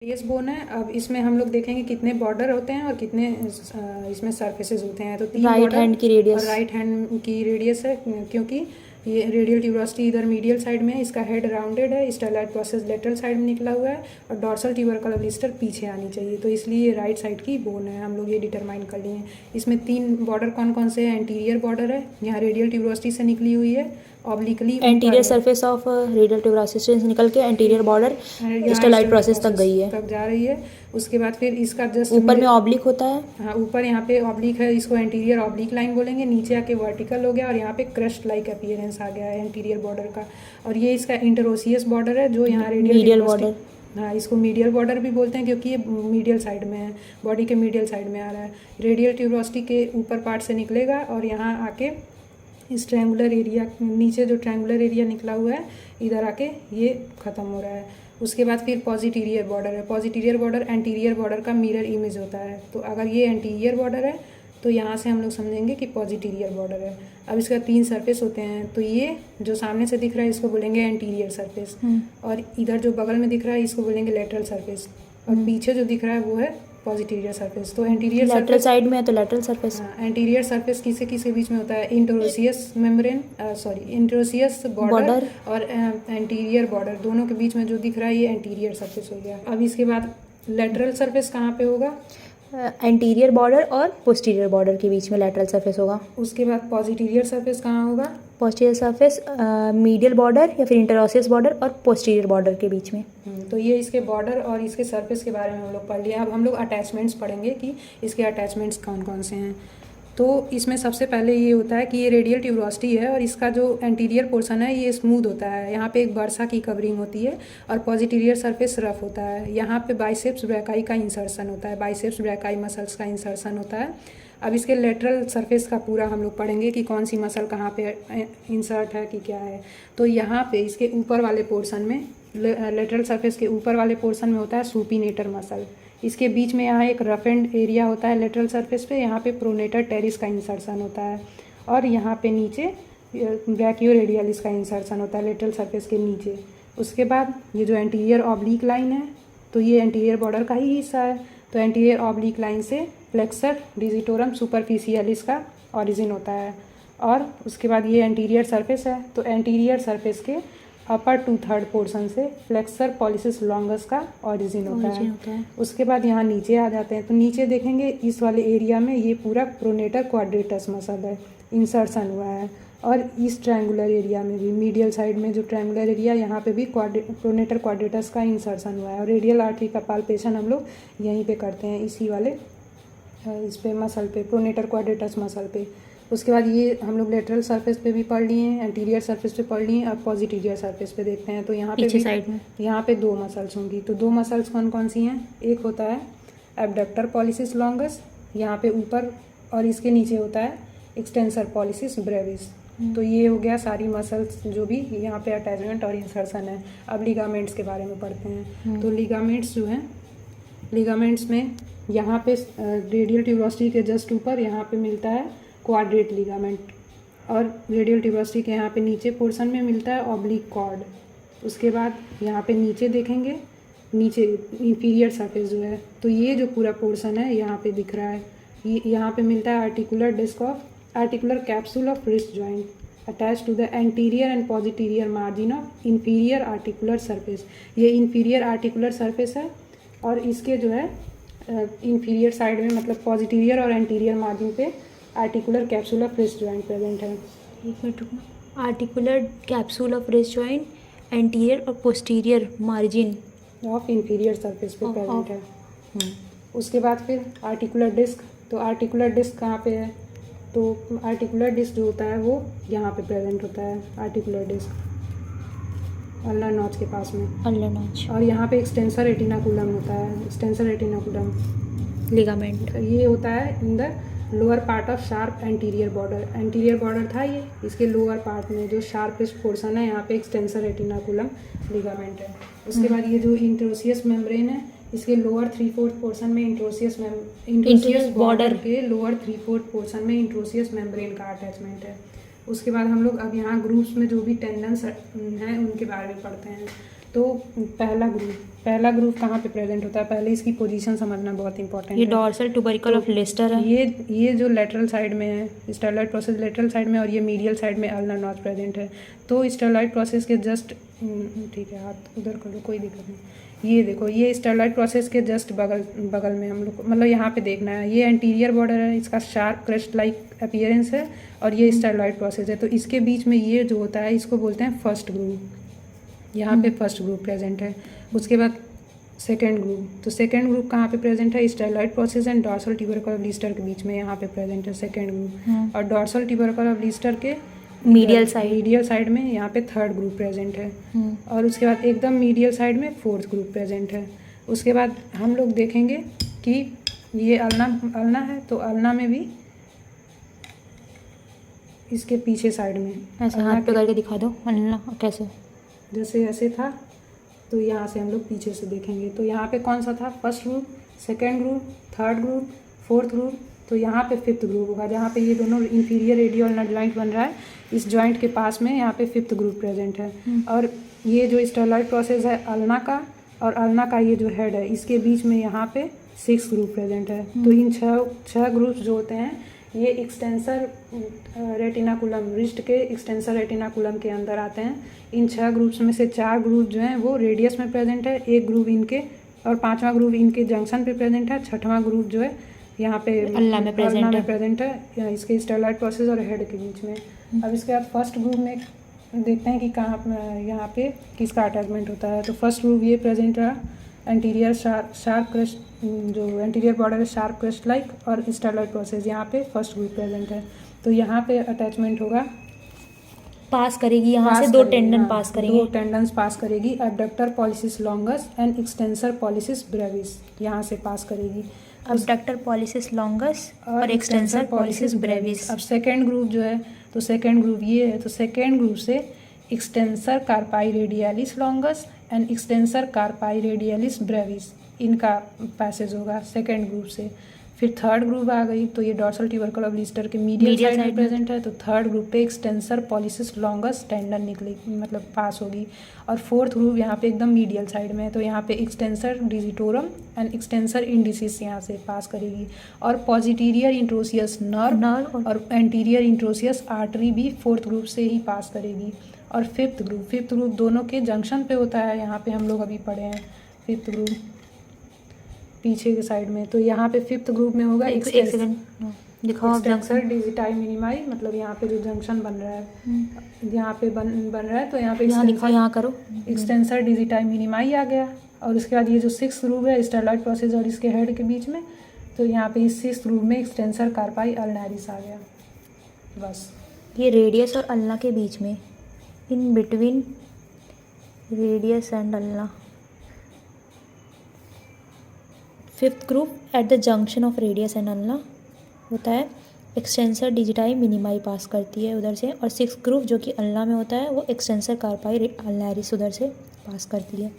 Radius bone है। अब इसमें हम लोग देखेंगे कितने बॉर्डर होते हैं और कितने इसमें सरफेसेस होते हैं। तो 3 राइट हैंड की रेडियस और राइट हैंड की रेडियस है, क्योंकि ये रेडियल ट्यूबरोसिटी इधर मीडियल साइड में है, इसका हेड राउंडेड है, स्टेलाइट प्रोसेस लेटरल साइड में निकला हुआ है और डॉर्सल ट्यूबरकल ब्लिस्टर पीछे आनी चाहिए, तो इसलिए ये राइट साइड की बोन है। हम लोग ये डिटरमाइन कर लिए हैं। इसमें 3 बॉर्डर कौन कौन से हैं? एंटीरियर बॉर्डर है, यहाँ रेडियल ट्यूबरोसिटी से निकली हुई है, obliquely anterior surface of radial tuberosity से निकल के एंटीरियर बॉर्डर स्टेलाइट प्रोसेस तक गई है, तक जा रही है। उसके बाद फिर इसका जस्ट ऊपर में ऑब्लिक होता है। हाँ, ऊपर यहाँ पे ऑब्लिक है, इसको एंटीरियर ऑब्लिक लाइन बोलेंगे। नीचे आके वर्टिकल हो गया और यहाँ पे क्रस्ट लाइक अपीयरेंस आ गया है एंटीरियर बॉर्डर का। और ये इसका इंटरोसियस बॉर्डर है जो यहाँ मीडियल बॉर्डर, हाँ, इसको मीडियल बॉर्डर भी बोलते हैं क्योंकि ये मीडियल साइड में है, बॉडी के मीडियल साइड में आ रहा है। रेडियल ट्यूबरोसिटी के ऊपर पार्ट से निकलेगा और यहाँ आके इस ट्रायंगुलर एरिया, नीचे जो ट्रायंगुलर एरिया निकला हुआ है इधर आके ये ख़त्म हो रहा है। उसके बाद फिर पॉजिटीरियर बॉर्डर है। पॉजिटीरियर बॉर्डर एंटीरियर बॉर्डर का मिरर इमेज होता है। तो अगर ये एंटीरियर बॉर्डर है तो यहाँ से हम लोग समझेंगे कि पॉजिटीरियर बॉर्डर है। अब इसका 3 सरफेस होते हैं, तो ये जो सामने से दिख रहा है इसको बोलेंगे एंटीरियर सरफेस, और इधर जो बगल में दिख रहा है इसको बोलेंगे लेटरल सरफेस, और पीछे जो दिख रहा है वो है पॉजिटीरियर सरफेस। तो एंटीरियर लेटरल साइड में है तो लेटरल सरफेस। एंटीरियर सरफेस किसे किसके बीच में होता है? इंटरोसियस मेम्ब्रेन, इंटरोसियस बॉर्डर और एंटीरियर बॉर्डर, दोनों के बीच में जो दिख रहा है ये एंटीरियर सरफेस हो गया। अब इसके बाद लेटरल सरफेस कहाँ पे होगा? एंटीरियर बॉर्डर और पोस्टीरियर बॉर्डर के बीच में लेटरल सरफेस होगा। उसके बाद पॉजिटीरियर सरफेस कहाँ होगा? पोस्टीरियर सरफेस मीडियल बॉर्डर या फिर इंटरोसियस बॉर्डर और पोस्टीरियर बॉर्डर के बीच में। तो ये इसके बॉर्डर और इसके सरफेस के बारे में हम लोग पढ़ लिया। अब हम लोग अटैचमेंट्स पढ़ेंगे कि इसके अटैचमेंट्स कौन कौन से हैं। तो इसमें सबसे पहले ये होता है कि ये रेडियल ट्यूबरोसिटी है और इसका जो एंटीरियर पोर्शन है ये स्मूथ होता है, यहाँ पे एक बर्सा की कवरिंग होती है, और पॉजिटीरियर सरफेस रफ होता है। यहाँ पे बाइसेप्स ब्रैकाई का इंसर्शन होता है, बाइसेप्स ब्रैकाई मसल्स का इंसर्शन होता है। अब इसके लेटरल सरफेस का पूरा हम लोग पढ़ेंगे कि कौन सी मसल कहाँ पे इंसर्ट है कि क्या है। तो यहाँ पे इसके ऊपर वाले पोर्शन में, लेटरल सरफेस के ऊपर वाले पोर्शन में होता है सुपीनेटर मसल। इसके बीच में यहाँ एक रफ एंड एरिया होता है लेटरल सरफेस पे, यहाँ पे प्रोनेटर टेरिस का इंसर्शन होता है, और यहाँ पे नीचे ब्रैकियोरेडियलिस का इंसर्शन होता है लेटरल सरफेस के नीचे। उसके बाद ये जो एंटीरियर ऑब्लिक लाइन है तो ये एंटीरियर बॉर्डर का ही हिस्सा है। तो एंटीरियर ऑब्लिक लाइन से फ्लेक्सर डिजिटोरम सुपरफिशियलिस का ऑरिजिन होता है। और उसके बाद ये एंटीरियर सरफेस है, तो एंटीरियर सरफेस के अपर 2/3 पोर्शन से फ्लेक्सर पॉलिसिस लॉन्गस का ऑरिजिन होता है। उसके बाद यहाँ नीचे आ जाते हैं, तो नीचे देखेंगे इस वाले एरिया में ये पूरा प्रोनेटर क्वाड्रेटस मसल है, इंसर्शन हुआ है। और इस ट्रायंगुलर एरिया में भी, मीडियल साइड में जो ट्रायंगुलर एरिया, यहाँ पे भी प्रोनेटर क्वाड्रेटस का इंसर्शन हुआ है। और रेडियल आर्टरी का पाल्पेशन हम लोग यहीं पे करते हैं, इसी वाले इस पे मसल पे, प्रोनेटर क्वाड्रेटस मसल पे। उसके बाद ये हम लोग लेटरल सरफेस पे भी पढ़ लिए हैं, एंटीरियर सरफेस पे पढ़ लिए हैं। अब पॉजिटीरियर सरफेस पे देखते हैं। तो यहाँ पे भी साइड में यहाँ पे 2 मसल्स होंगी। तो 2 मसल्स कौन कौन सी हैं? एक होता है एबडक्टर पॉलिसिस लॉन्गस यहाँ पे ऊपर, और इसके नीचे होता है एक्सटेंसर पॉलिसिस ब्रेविस। तो ये हो गया सारी मसल्स जो भी यहाँ पे अटैचमेंट और इंसर्शन है। अब लिगामेंट्स के बारे में पढ़ते हैं। तो लिगामेंट्स जो हैं, लिगामेंट्स में यहाँ पे रेडियल ट्यूबरोसिटी के जस्ट ऊपर यहाँ पे मिलता है क्वाड्रेट लिगामेंट, और रेडियल ट्यूबरोसिटी के यहाँ पे नीचे पोर्शन में मिलता है ऑब्लिक कॉर्ड। उसके बाद यहाँ पे नीचे देखेंगे, नीचे इंफीरियर सरफेस जो है, तो ये जो पूरा पोर्शन है यहाँ पे दिख रहा है, ये यहाँ पे मिलता है articular disc of articular capsule of wrist joint attach to the anterior and posterior margin of inferior articular surface. ये इंफीरियर आर्टिकुलर सरफेस है, और इसके जो है इंफीरियर साइड में, मतलब पॉजिटीरियर और एंटीरियर मार्जिन पे articular capsule of wrist joint present है। एक मिनट रुकना। Articular capsule of wrist joint anterior और posterior margin of inferior surface पे प्रेजेंट है। उसके बाद फिर आर्टिकुलर डिस्क। तो आर्टिकुलर डिस्क कहाँ पे है? तो आर्टिकुलर डिस्क जो होता है वो यहाँ पे प्रेजेंट होता है, आर्टिकुलर डिस्क अल्नर नॉच के पास में, अल्नर नॉच। और यहाँ पे एक्सटेंसर रेटिनाकुलम होता है, एक्सटेंसर रेटिनाकुलम लिगामेंट। ये होता है in the lower part of sharp anterior border. Anterior border था ये, इसके लोअर पार्ट में जो शार्पेस्ट पोर्शन है यहाँ पे एक्सटेंसर रेटिनाकुलम लिगामेंट है। उसके बाद ये जो इंट्रोसियस मेम्ब्रेन है, इसके लोअर 3/4 पोर्शन में इंट्रोसियस बॉर्डर के लोअर 3/4 पोर्शन में इंट्रोसियस मेम्ब्रेन का अटैचमेंट है। उसके बाद हम लोग अब यहाँ ग्रुप्स में जो भी टेंडेंस हैं उनके बारे में पढ़ते हैं। तो पहला ग्रुप कहाँ पे प्रेजेंट होता है, पहले इसकी पोजीशन समझना बहुत इंपॉर्टेंट ये है। डॉर्सल ट्यूबरिकल ऑफ लिस्टर है। ये जो लेटरल साइड में है स्टेरॉयड प्रोसेस लेटरल साइड में, और ये मीडियल साइड में अल्नर नॉच प्रेजेंट है। तो स्टेरॉयड प्रोसेस के जस्ट ठीक है, हाथ उधर करो, कोई दिक्कत नहीं। ये देखो, ये स्टेरॉयड प्रोसेस के जस्ट बगल में हम लोग मतलब यहाँ पे देखना है। ये एंटीरियर बॉर्डर है, इसका शार्प क्रस्ट लाइक अपीयरेंस है, और ये स्टेरॉयड प्रोसेस है। तो इसके बीच में ये जो होता है इसको बोलते हैं फर्स्ट ग्रुप। यहाँ पे फर्स्ट ग्रुप प्रेजेंट है। उसके बाद सेकेंड ग्रुप, तो सेकेंड ग्रुप कहाँ पे प्रेजेंट है, steroid process and dorsal tubercle of Lister के बीच में यहाँ पे प्रेजेंट है सेकेंड ग्रुप। और डॉर्सल ट्यूबरकल ऑफ लीस्टर के मीडियल साइड में यहाँ पे थर्ड ग्रुप प्रेजेंट है। और उसके बाद एकदम मीडियल साइड में फोर्थ ग्रुप प्रेजेंट है। उसके बाद हम लोग देखेंगे कि ये अल्ना है, तो अल्ना में भी इसके पीछे साइड में ऐसे हाथ पे करके दिखा दो अल्ना कैसे, जैसे ऐसे था, तो यहाँ से हम लोग पीछे से देखेंगे। तो यहाँ पे कौन सा था, first group, second group, third group, fourth group. तो यहाँ पे फिफ्थ ग्रुप होगा, जहाँ पे ये दोनों इंफीरियर रेडियो अल्नर जॉइंट बन रहा है, इस जॉइंट के पास में यहाँ पे फिफ्थ ग्रुप प्रेजेंट है। और ये जो स्टेरॉयड प्रोसेस है अल्ना का, और अल्ना का ये जो हेड है, इसके बीच में यहाँ पे सिक्स ग्रुप प्रेजेंट है। तो इन छः ग्रुप्स जो होते हैं ये एक्सटेंसर रेटिनाकुलम, रिस्ट के एक्सटेंसर रेटिनाकुलम के अंदर आते हैं। इन छः ग्रुप्स में से चार ग्रुप जो हैं वो रेडियस में प्रेजेंट है, एक ग्रुप इनके, और पांचवा ग्रुप इनके जंक्शन पे प्रेजेंट है, छठवां ग्रुप जो है यहाँ पे अल्ना में प्रेजेंट है, इसके स्टेरॉयड प्रोसेस और हेड के बीच में। अब इसके बाद फर्स्ट ग्रुप में देखते हैं कि कहाँ यहाँ पे किसका अटैचमेंट होता है। तो फर्स्ट ग्रुप ये प्रेजेंट रहा, एंटीरियर शार्प क्रस्ट, जो एंटीरियर बॉर्डर है शार्प क्रस्ट लाइक, और स्टेरॉयड प्रोसेस यहाँ पे फर्स्ट ग्रुप प्रेजेंट है। तो यहाँ पे अटैचमेंट होगा, पास करेगी यहाँ से दो टेंडन पास करेंगे, दो टेंडन्स पास करेगी, abductor pollicis longus and extensor pollicis brevis यहाँ से पास करेगी। अबडक्टर पॉलिसिस लॉन्गस और एक्सटेंसर पॉलिसिस ब्रेविस। अब सेकेंड ग्रुप जो है, तो सेकेंड ग्रुप ये है, तो सेकेंड ग्रुप से extensor carpi radialis longus and extensor carpi radialis brevis, इनका पैसेज होगा सेकेंड ग्रुप से। फिर थर्ड ग्रुप आ गई, तो ये डॉर्सल ट्यूबरकल ऑफ लीस्टर के मीडियल साइड में प्रेजेंट है। तो थर्ड ग्रुप पे एक्सटेंसर पॉलिसिस लॉन्गस टेंडन निकलेगी, मतलब पास होगी। और फोर्थ ग्रुप यहाँ पे एकदम मीडियल साइड में है, तो यहाँ पे extensor digitorum and extensor indices यहाँ से पास करेगी। और पॉजिटीरियर इंट्रोसियस नर्व और एंटीरियर इंट्रोसियस आर्टरी भी फोर्थ ग्रुप से ही पास करेगी। और फिफ्थ ग्रुप दोनों के जंक्शन पे होता है, यहाँ पे हम लोग अभी पढ़े हैं फिफ्थ ग्रुप पीछे के साइड में। तो यहाँ पे फिफ्थ ग्रुप में होगा एक्सटेंसर डिजिटाई मिनिमाई, मतलब यहाँ पे जो जंक्शन बन रहा है, यहाँ पे बन रहा है, तो यहाँ पे यहाँ करो एक्सटेंसर डिजिटाई मिनिमाई आ गया। और उसके बाद ये जो सिक्स ग्रुप है स्टेरॉयड प्रोसेस और इसके हेड के बीच में, तो यहाँ पे इस सिक्स ग्रुप में एक्सटेंसर कार्पाई अल्नारिस आ गया। बस ये रेडियस और अल्ना के बीच में, in between radius and ulna. Fifth group at the junction of radius and ulna होता है, एक्सटेंसर डिजिटाई मिनिमाई पास करती है उधर से। और सिक्स ग्रुप जो कि अल्ना में होता है वो एक्सटेंसर कार्पाई अल्नारिस उधर से पास करती है।